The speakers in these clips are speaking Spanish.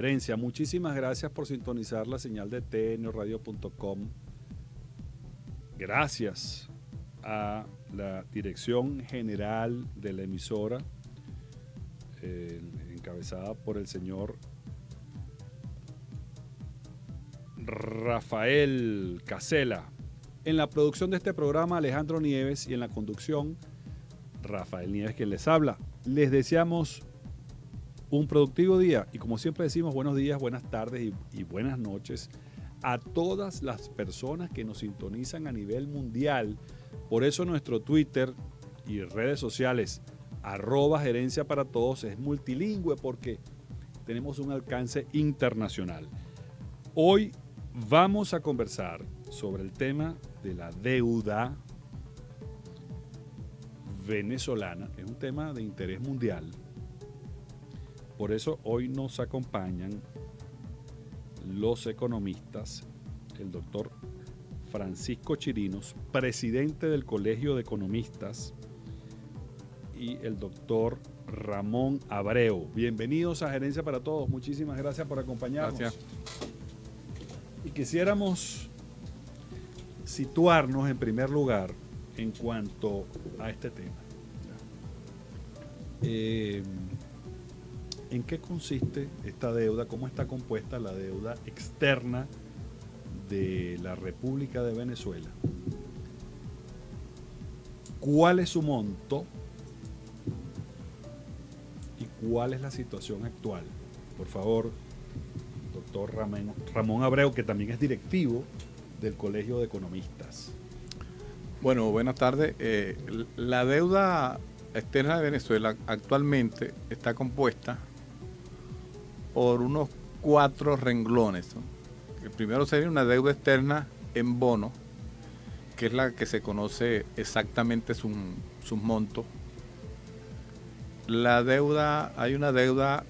Herencia, muchísimas gracias por sintonizar la señal de tnradio.com. Gracias a la dirección general de la emisora, encabezada por el señor Rafael Casela. En la producción de este programa, Alejandro Nieves, y en la conducción, Rafael Nieves, quien les habla. Les deseamos un productivo día y, como siempre decimos, buenos días, buenas tardes y buenas noches a todas las personas que nos sintonizan a nivel mundial. Por eso nuestro Twitter y redes sociales @gerencia para todos es multilingüe, porque tenemos un alcance internacional. Hoy vamos a conversar sobre el tema de la deuda venezolana, que es un tema de interés mundial. Por eso hoy nos acompañan los economistas, el doctor Francisco Chirinos, presidente del Colegio de Economistas, y el doctor Ramón Abreu. Bienvenidos a Gerencia para Todos. Muchísimas gracias por acompañarnos. Gracias. Y quisiéramos situarnos en primer lugar en cuanto a este tema. ¿En qué consiste esta deuda? ¿Cómo está compuesta la deuda externa de la República de Venezuela? ¿Cuál es su monto? ¿Y cuál es la situación actual? Por favor, doctor Ramón Abreu, que también es directivo del Colegio de Economistas. Bueno, buenas tardes. La deuda externa de Venezuela actualmente está compuesta por unos 4 renglones, ¿no? El primero sería una deuda externa en bonos, que es la que se conoce exactamente sus montos. Hay una deuda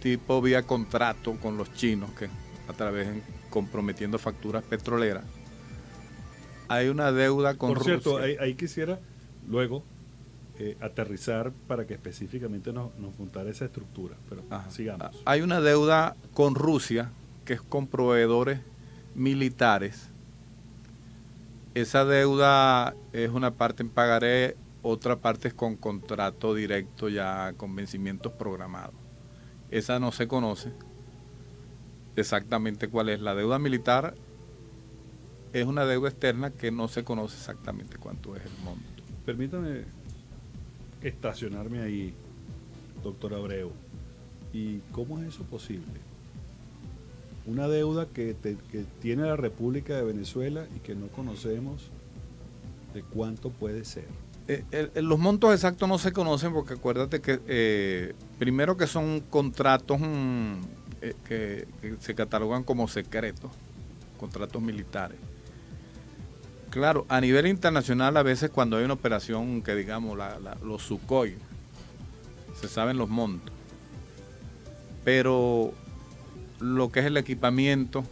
tipo vía contrato con los chinos, que a través de comprometiendo facturas petroleras. Hay una deuda con Por cierto, Rusia. ahí quisiera luego aterrizar para que específicamente nos juntara esa estructura, pero sigamos. Hay una deuda con Rusia, que es con proveedores militares. Esa deuda es una parte en pagaré, otra parte es con contrato directo, ya con vencimientos programados. Esa no se conoce exactamente cuál es. La deuda militar es una deuda externa que no se conoce exactamente cuánto es el monto. Permítame estacionarme ahí, doctor Abreu. ¿Y cómo es eso posible? Una deuda que tiene la República de Venezuela y que no conocemos de cuánto puede ser. Los montos exactos no se conocen, porque acuérdate que primero que son contratos que se catalogan como secretos, contratos militares. Claro, a nivel internacional, a veces cuando hay una operación que digamos los Sukhoi, se saben los montos, pero lo que es el equipamiento,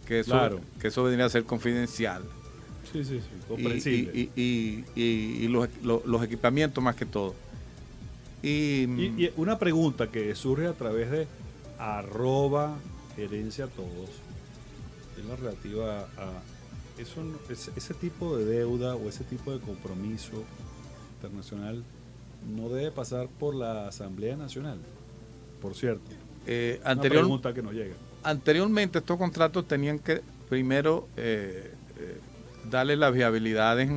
que eso vendría a ser confidencial. Sí, comprensible. Y los equipamientos más que todo. Y una pregunta que surge a través de @gerencia todos, es la relativa a ese tipo de deuda o ese tipo de compromiso internacional no debe pasar por la Asamblea Nacional, por cierto. Una pregunta que nos llega. Anteriormente estos contratos tenían que primero darle las viabilidades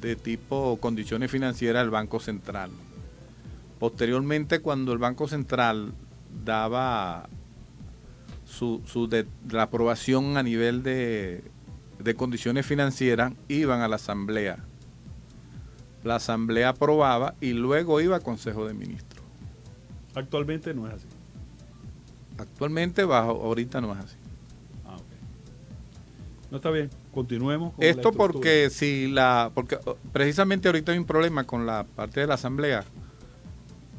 de tipo condiciones financieras al Banco Central. Posteriormente, cuando el Banco Central daba la aprobación a nivel de condiciones financieras, iban a la Asamblea. La Asamblea aprobaba y luego iba a Consejo de Ministros. Actualmente no es así. Actualmente, ahorita no es así. Ok. No, está bien, continuemos con esto la porque porque precisamente ahorita hay un problema con la parte de la Asamblea,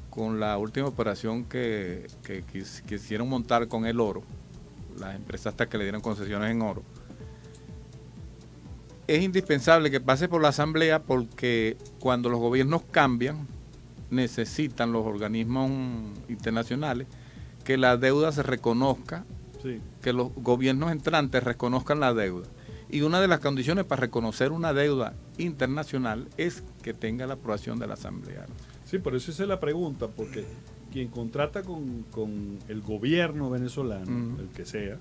con la última operación que quisieron montar con el oro, las empresas hasta que le dieron concesiones en oro. Es indispensable que pase por la Asamblea, porque cuando los gobiernos cambian, necesitan los organismos internacionales que la deuda se reconozca, Sí. que los gobiernos entrantes reconozcan la deuda. Y una de las condiciones para reconocer una deuda internacional es que tenga la aprobación de la Asamblea. Sí, por eso hice la pregunta, porque quien contrata con el gobierno venezolano, el que sea,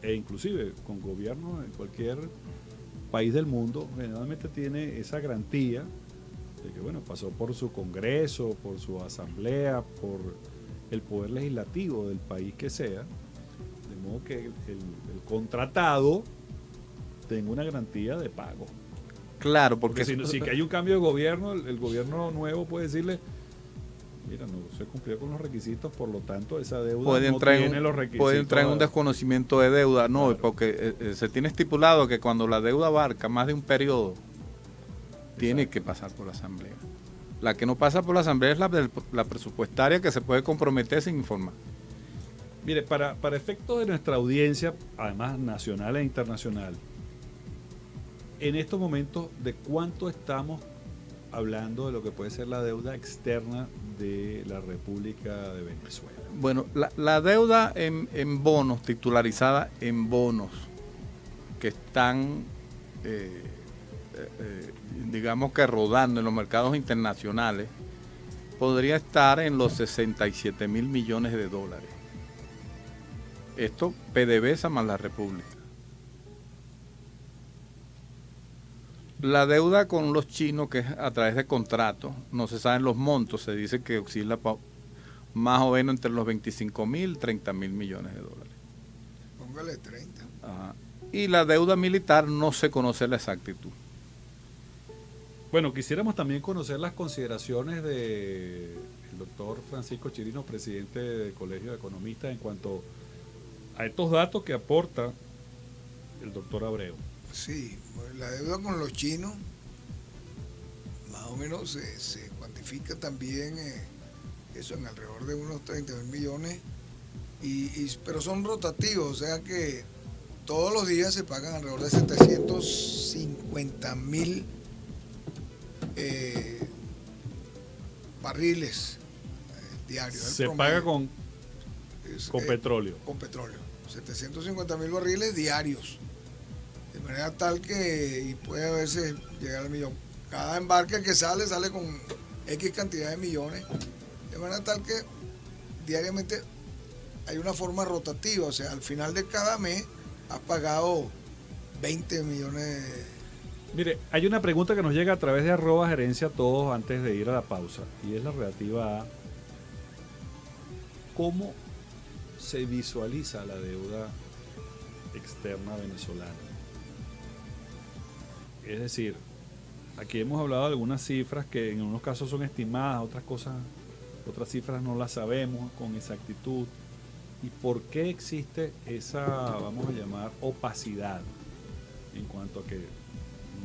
e inclusive con gobiernos en cualquier país del mundo, generalmente tiene esa garantía de que, bueno, pasó por su Congreso, por su Asamblea, por el poder legislativo del país que sea, de modo que el contratado tenga una garantía de pago. Claro, Porque si hay un cambio de gobierno, el gobierno nuevo puede decirle, mira, no se cumplió con los requisitos, por lo tanto esa deuda puede no entrar tiene los requisitos. puede entrar en un desconocimiento de deuda, no, Claro. porque se tiene estipulado que cuando la deuda abarca más de un periodo, tiene que pasar por la Asamblea. La que no pasa por la Asamblea es la presupuestaria, que se puede comprometer sin informar. Mire, para efectos de nuestra audiencia, además nacional e internacional, en estos momentos, ¿de cuánto estamos hablando de lo que puede ser la deuda externa de la República de Venezuela? Bueno, la deuda en bonos, titularizada en bonos, que están, digamos que rodando en los mercados internacionales, podría estar en los 67 mil millones de dólares. Esto PDVSA más la República. La deuda con los chinos, que es a través de contratos, no se saben los montos, se dice que oscila más o menos entre los 25 mil y 30 mil millones de dólares. Póngale 30. Ajá. Y la deuda militar no se conoce la exactitud. Bueno, quisiéramos también conocer las consideraciones del doctor Francisco Chirino, presidente del Colegio de Economistas, en cuanto a estos datos que aporta el doctor Abreu. Sí, la deuda con los chinos más o menos se cuantifica también eso en alrededor de unos 30 mil millones, pero son rotativos, o sea que todos los días se pagan alrededor de 750 mil barriles diarios. Se paga con petróleo. Con petróleo. 750 mil barriles diarios. De manera tal que y puede a veces llegar al millón. Cada embarque que sale con X cantidad de millones. De manera tal que diariamente hay una forma rotativa. O sea, al final de cada mes has pagado 20 millones. Mire, hay una pregunta que nos llega a través de @gerencia todos antes de ir a la pausa, y es la relativa a cómo se visualiza la deuda externa venezolana. Es decir, aquí hemos hablado de algunas cifras que en unos casos son estimadas, otras cifras no las sabemos con exactitud. ¿Y por qué existe esa, vamos a llamar, opacidad en cuanto a que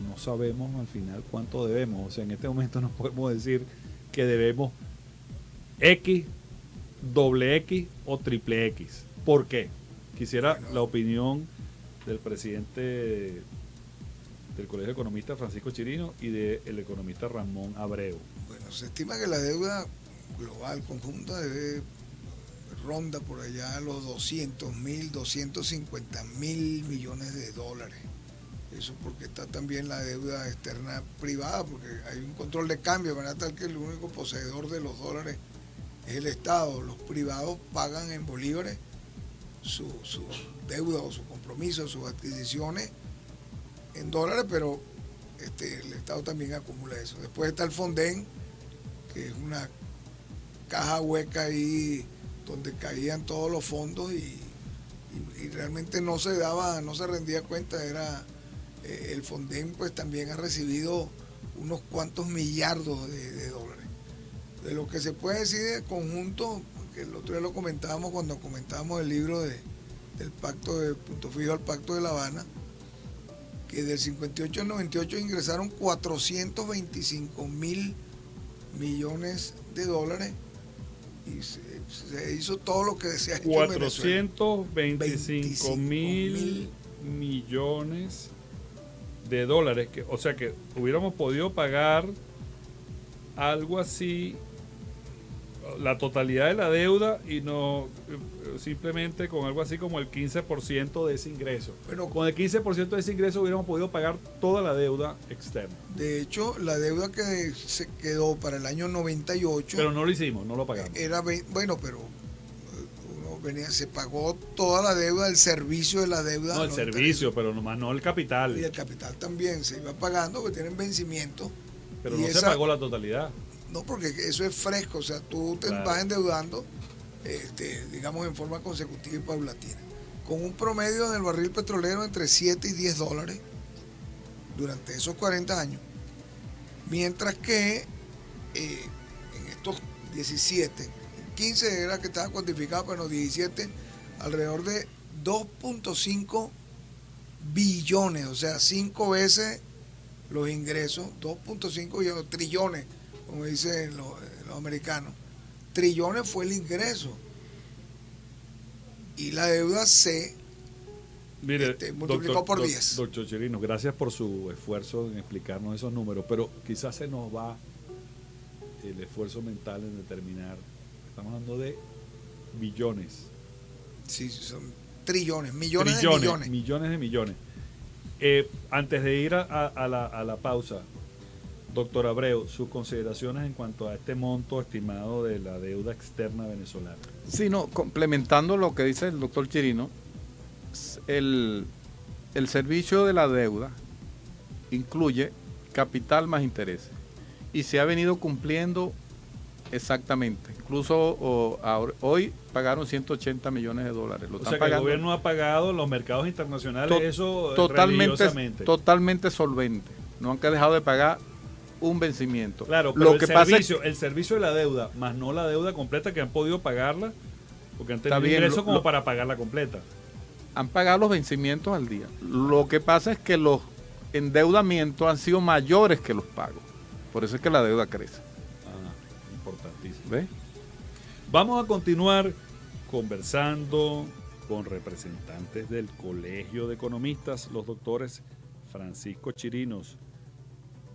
no sabemos al final cuánto debemos? O sea, en este momento no podemos decir que debemos X, doble X o triple X. ¿Por qué? Quisiera la opinión del presidente del Colegio de Economistas, Francisco Chirino, y del economista Ramón Abreu. Bueno, se estima que la deuda global conjunta ronda por allá los 200 mil, 250 mil millones de dólares. Eso porque está también la deuda externa privada, porque hay un control de cambio, de manera tal que el único poseedor de los dólares es el Estado. Los privados pagan en bolívares su deuda o su compromiso, sus adquisiciones en dólares, pero el Estado también acumula eso. Después está el Fonden, que es una caja hueca ahí donde caían todos los fondos y realmente no se rendía cuenta. El Fonden pues también ha recibido unos cuantos millardos de dólares. De lo que se puede decir de conjunto, que el otro día lo comentábamos cuando comentábamos el libro del pacto de Punto Fijo al Pacto de La Habana, que del 58 al 98 ingresaron 425 mil millones de dólares y se hizo todo lo que se ha hecho 425 mil millones de dólares, o sea que hubiéramos podido pagar algo así, la totalidad de la deuda y no simplemente con algo así como el 15% de ese ingreso. Bueno, con el 15% de ese ingreso hubiéramos podido pagar toda la deuda externa. De hecho, la deuda que se quedó para el año 98... Pero no lo hicimos, no lo pagamos. Era, bueno, pero se pagó toda la deuda, el servicio de la deuda. No, el servicio, pero nomás no el capital. Y el capital también se iba pagando, que tienen vencimiento. Pero no se pagó la totalidad. No, porque eso es fresco, o sea, tú te vas endeudando, digamos, en forma consecutiva y paulatina. Con un promedio del barril petrolero entre 7 y 10 dólares durante esos 40 años. Mientras que en estos 17, 15 era que estaba cuantificado, pero en los 17 alrededor de 2.5 billones, o sea, 5 veces los ingresos, 2.5 trillones, como dicen los americanos. Trillones fue el ingreso. Y la deuda se multiplicó por 10. Doctor Chirino, gracias por su esfuerzo en explicarnos esos números, pero quizás se nos va el esfuerzo mental en determinar. Estamos hablando de billones. Sí, son trillones, millones de millones. Millones de millones. Antes de ir a la pausa, doctor Abreu, sus consideraciones en cuanto a este monto estimado de la deuda externa venezolana. Sí, no, complementando lo que dice el doctor Chirino, el servicio de la deuda incluye capital más intereses y se ha venido cumpliendo exactamente. Incluso hoy pagaron 180 millones de dólares. O sea que el gobierno ha pagado en los mercados internacionales eso totalmente solvente. No han dejado de pagar un vencimiento. Claro, pero el servicio de la deuda, más no la deuda completa, que han podido pagarla, porque han tenido ingresos como para pagarla completa. Han pagado los vencimientos al día. Lo que pasa es que los endeudamientos han sido mayores que los pagos. Por eso es que la deuda crece. Importantísimo. ¿Ves? Vamos a continuar conversando con representantes del Colegio de Economistas, los doctores Francisco Chirinos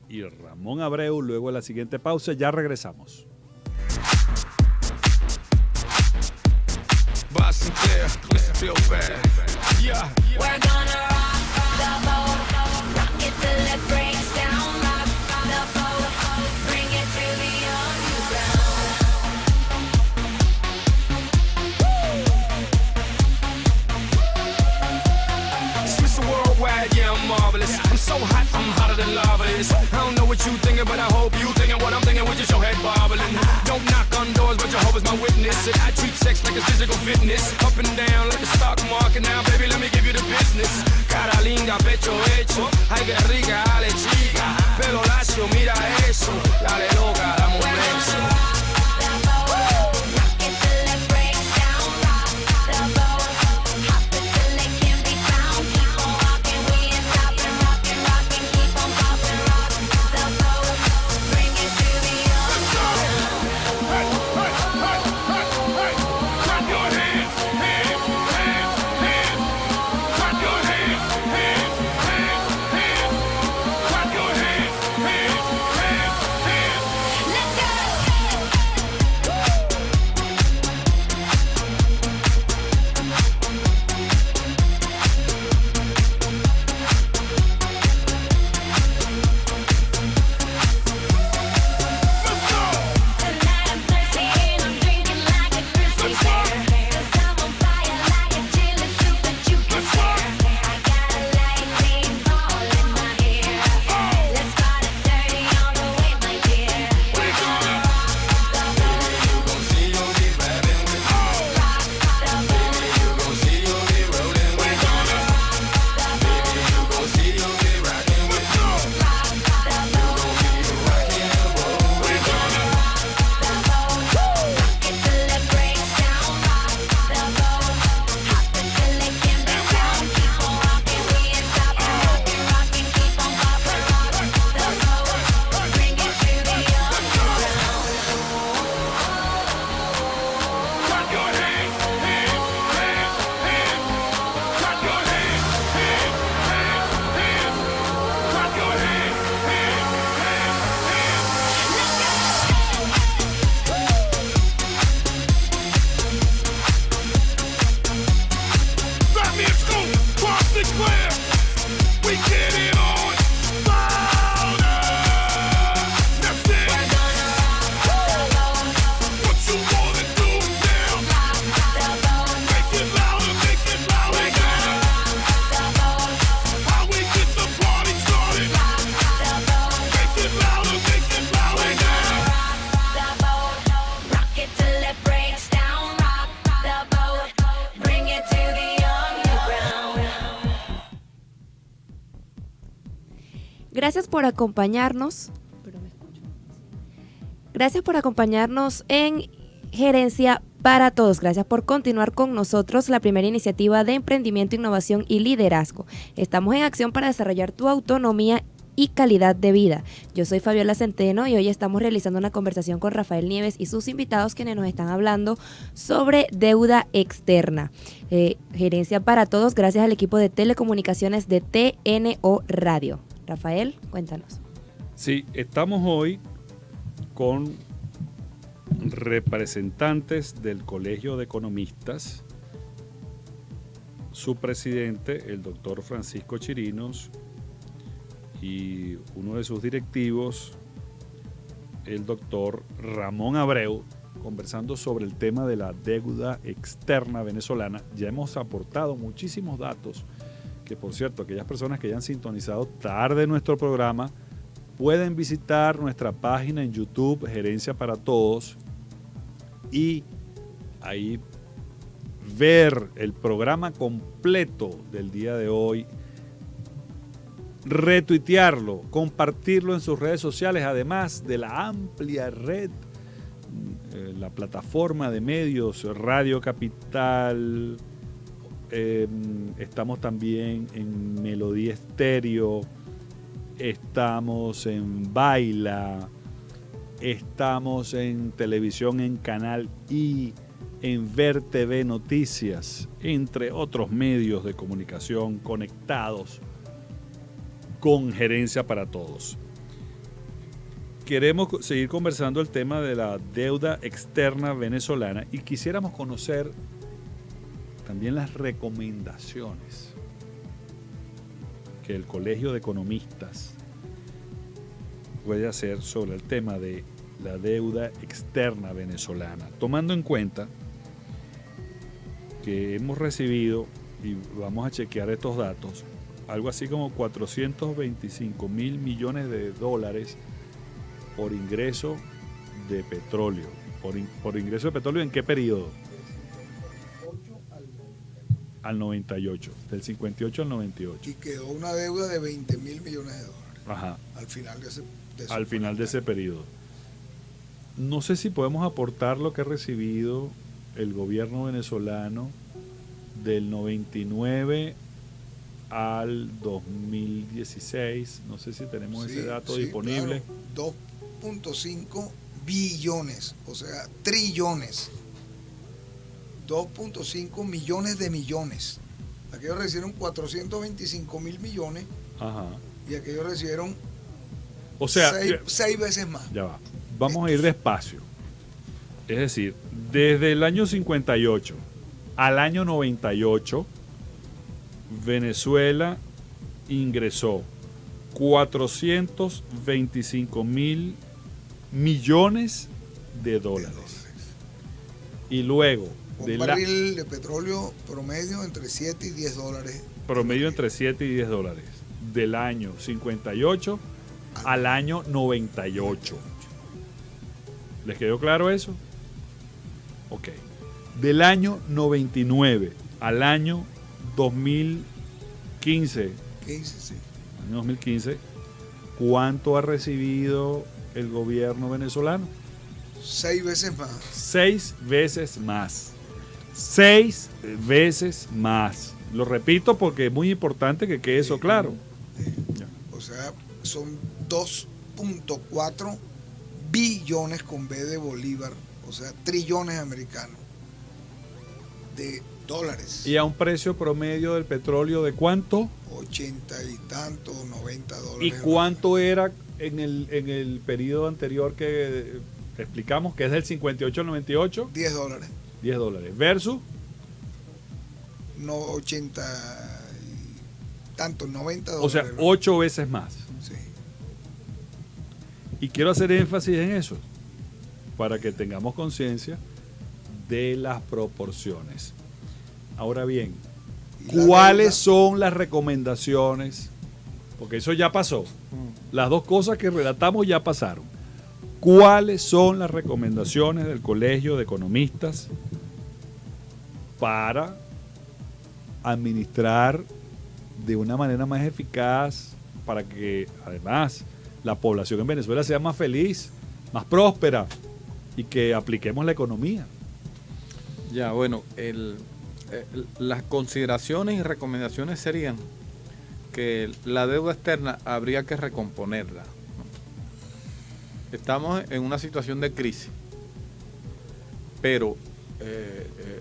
y Ramón Abreu, luego de la siguiente pausa. Ya regresamos. I'm so hot, I'm hotter than lava is. I don't know what you thinking, but I hope you thinking what I'm thinking with just your head bobbling. Don't knock on doors, but Jehovah's my witness. And I treat sex like it's physical fitness. Up and down like the stock market. Now, baby, let me give you the business. Cara linda, pecho hecho. Ay, que rica, dale chica. Pelo lacio, mira eso. Dale loca, dame un beso. Gracias por acompañarnos. Gracias por acompañarnos en Gerencia para Todos. Gracias por continuar con nosotros, la primera iniciativa de emprendimiento, innovación y liderazgo. Estamos en acción para desarrollar tu autonomía y calidad de vida. Yo soy Fabiola Centeno y hoy estamos realizando una conversación con Rafael Nieves y sus invitados, quienes nos están hablando sobre deuda externa. Gerencia para Todos, gracias al equipo de telecomunicaciones de TNO Radio. Rafael, cuéntanos. Sí, estamos hoy con representantes del Colegio de Economistas, su presidente, el doctor Francisco Chirinos, y uno de sus directivos, el doctor Ramón Abreu, conversando sobre el tema de la deuda externa venezolana. Ya hemos aportado muchísimos datos, que por cierto, aquellas personas que hayan sintonizado tarde nuestro programa, pueden visitar nuestra página en YouTube, Gerencia para Todos, y ahí ver el programa completo del día de hoy, retuitearlo, compartirlo en sus redes sociales, además de la amplia red, la plataforma de medios, Radio Capital, estamos también en Melodía Estéreo, estamos en Baila, estamos en televisión en Canal I, en Ver TV Noticias, entre otros medios de comunicación conectados con Gerencia para Todos. Queremos seguir conversando el tema de la deuda externa venezolana y quisiéramos conocer también las recomendaciones que el Colegio de Economistas puede hacer sobre el tema de la deuda externa venezolana, tomando en cuenta que hemos recibido, y vamos a chequear estos datos, algo así como 425 mil millones de dólares por ingreso de petróleo. ¿Por ingreso de petróleo en qué periodo? Al 98, del 58 al 98. Y quedó una deuda de 20 mil millones de dólares. Ajá. Al final de ese periodo. No sé si podemos aportar lo que ha recibido el gobierno venezolano del 99 al 2016. No sé si tenemos ese dato disponible. Claro. 2.5 billones, o sea, trillones. 2.5 millones de millones. Aquellos recibieron 425 mil millones. Ajá. Y aquellos recibieron, o sea, 6 veces más. Ya va. Vamos a ir despacio. Es decir, desde el año 58 al año 98, Venezuela ingresó 425 mil millones de dólares. Y luego, un barril de petróleo promedio entre 7 y 10 dólares. Promedio entre 7 y 10 dólares. Del año 58 al año 98. ¿Les quedó claro eso? Ok. Del año 99 al año 2015. Año 2015. ¿Cuánto ha recibido el gobierno venezolano? 6 veces más. 6 veces más. 6 veces más. Lo repito porque es muy importante que quede eso claro. O sea, son 2.4 billones con B de Bolívar, o sea, trillones americanos de dólares. ¿Y a un precio promedio del petróleo de cuánto? 80 y tanto, 90 dólares. ¿Y cuánto era en el periodo anterior que explicamos, que es del 58 al 98? 10 dólares. 10 dólares. ¿Versus? No, 80 y tanto, 90 dólares. O sea, 8 veces más. Sí. Y quiero hacer énfasis en eso, para que tengamos conciencia de las proporciones. Ahora bien, ¿cuáles son las recomendaciones? Porque eso ya pasó. Las dos cosas que relatamos ya pasaron. ¿Cuáles son las recomendaciones del Colegio de Economistas para administrar de una manera más eficaz para que además la población en Venezuela sea más feliz, más próspera y que apliquemos la economía. Ya, bueno, las consideraciones y recomendaciones serían que la deuda externa habría que recomponerla. Estamos en una situación de crisis, pero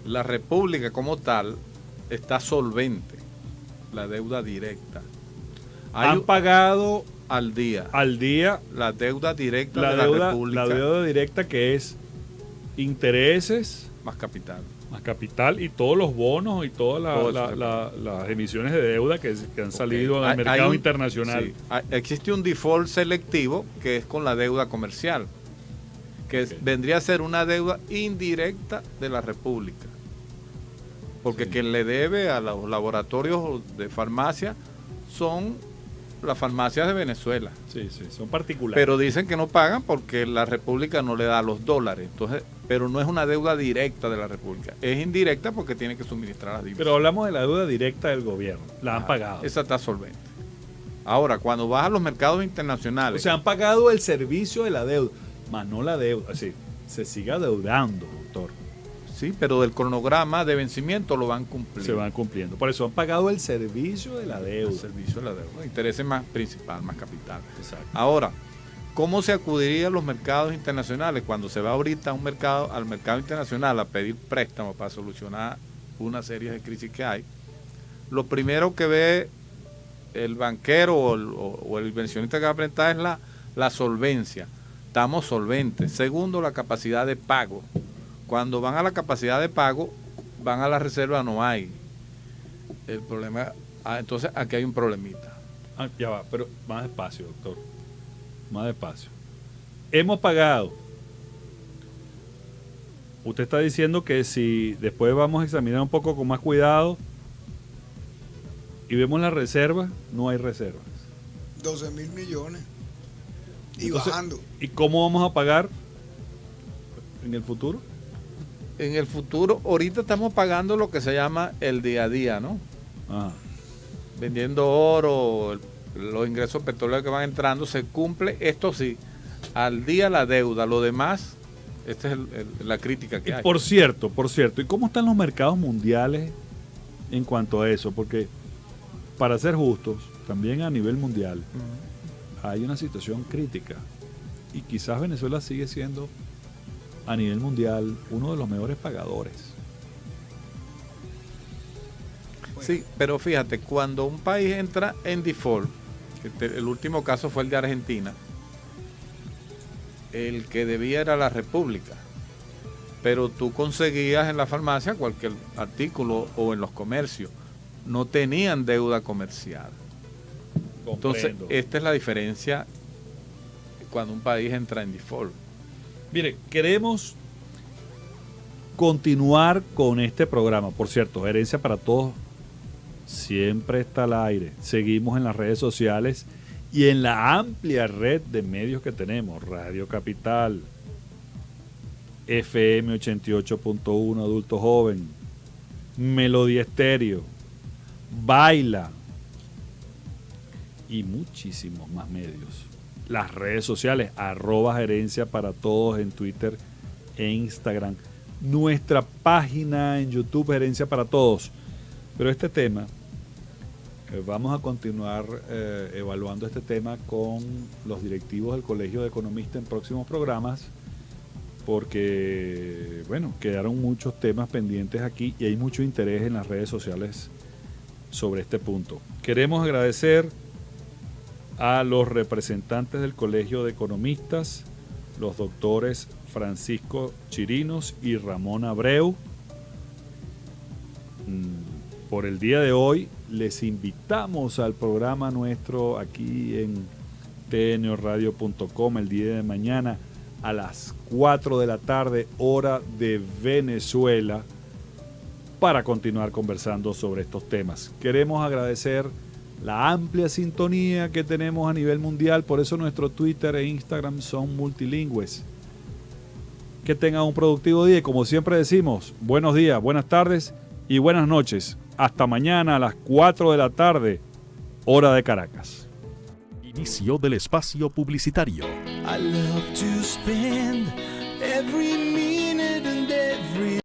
la República como tal está solvente, la deuda directa. Han pagado al día la deuda directa de la República. La deuda directa, que es intereses más capital y todos los bonos y todas las emisiones de deuda que han salido al mercado internacional. Sí, existe un default selectivo que es con la deuda comercial, que vendría a ser una deuda indirecta de la República, porque quien le debe a los laboratorios de farmacia son las farmacias de Venezuela. Sí, son particulares. Pero dicen que no pagan porque la República no le da los dólares. Entonces, pero no es una deuda directa de la República. Es indirecta porque tiene que suministrar las divisas. Pero hablamos de la deuda directa del gobierno. La han pagado. Esa está solvente. Ahora, cuando vas a los mercados internacionales... O sea, han pagado el servicio de la deuda, más no la deuda. Así, se sigue adeudando, doctor. Sí, pero del cronograma de vencimiento lo van cumpliendo. Se van cumpliendo. Por eso han pagado el servicio de la deuda. El servicio de la deuda. Intereses más principal, más capital. Exacto. Ahora, ¿cómo se acudiría a los mercados internacionales? Cuando se va ahorita al mercado internacional a pedir préstamos para solucionar una serie de crisis que hay, lo primero que ve el banquero o el inversionista que va a prestar es la solvencia. Estamos solventes. Segundo, la capacidad de pago. Cuando van a la capacidad de pago, van a la reserva, no hay. El problema, entonces aquí hay un problemita. Ya va, pero más despacio, doctor. Más despacio. Hemos pagado. Usted está diciendo que si después vamos a examinar un poco con más cuidado y vemos las reservas, no hay reservas. 12.000 millones. Y Entonces, bajando. ¿y cómo vamos a pagar en el futuro? En el futuro, ahorita estamos pagando lo que se llama el día a día, ¿no? Ajá. Vendiendo oro, los ingresos petroleros que van entrando, se cumple, esto sí, al día la deuda, lo demás, esta es la crítica que hay. Por cierto, ¿y cómo están los mercados mundiales en cuanto a eso? Porque, para ser justos, también a nivel mundial hay una situación crítica y quizás Venezuela sigue siendo a nivel mundial uno de los mejores pagadores. Sí, pero fíjate, cuando un país entra en default, el último caso fue el de Argentina, el que debía era la República, pero tú conseguías en la farmacia cualquier artículo o en los comercios, no tenían deuda comercial. Entonces, Comprendo. esta es la diferencia cuando un país entra en default. Mire, queremos continuar con este programa. Por cierto, Herencia para Todos siempre está al aire. Seguimos en las redes sociales y en la amplia red de medios que tenemos. Radio Capital, FM 88.1 Adulto Joven, Melodía Estéreo, Baila y muchísimos más medios. Las redes sociales, @Gerencia para Todos en Twitter e Instagram. Nuestra página en YouTube, Gerencia para Todos. Pero este tema, vamos a continuar evaluando este tema con los directivos del Colegio de Economistas en próximos programas, porque, bueno, quedaron muchos temas pendientes aquí y hay mucho interés en las redes sociales sobre este punto. Queremos agradecer a los representantes del Colegio de Economistas, los doctores Francisco Chirinos y Ramón Abreu. Por el día de hoy les invitamos al programa nuestro aquí en tnradio.com el día de mañana a las 4 de la tarde, hora de Venezuela, para continuar conversando sobre estos temas. Queremos agradecer la amplia sintonía que tenemos a nivel mundial, por eso nuestro Twitter e Instagram son multilingües. Que tengan un productivo día y, como siempre decimos, buenos días, buenas tardes y buenas noches. Hasta mañana a las 4 de la tarde, hora de Caracas. Inicio del espacio publicitario. I love to spend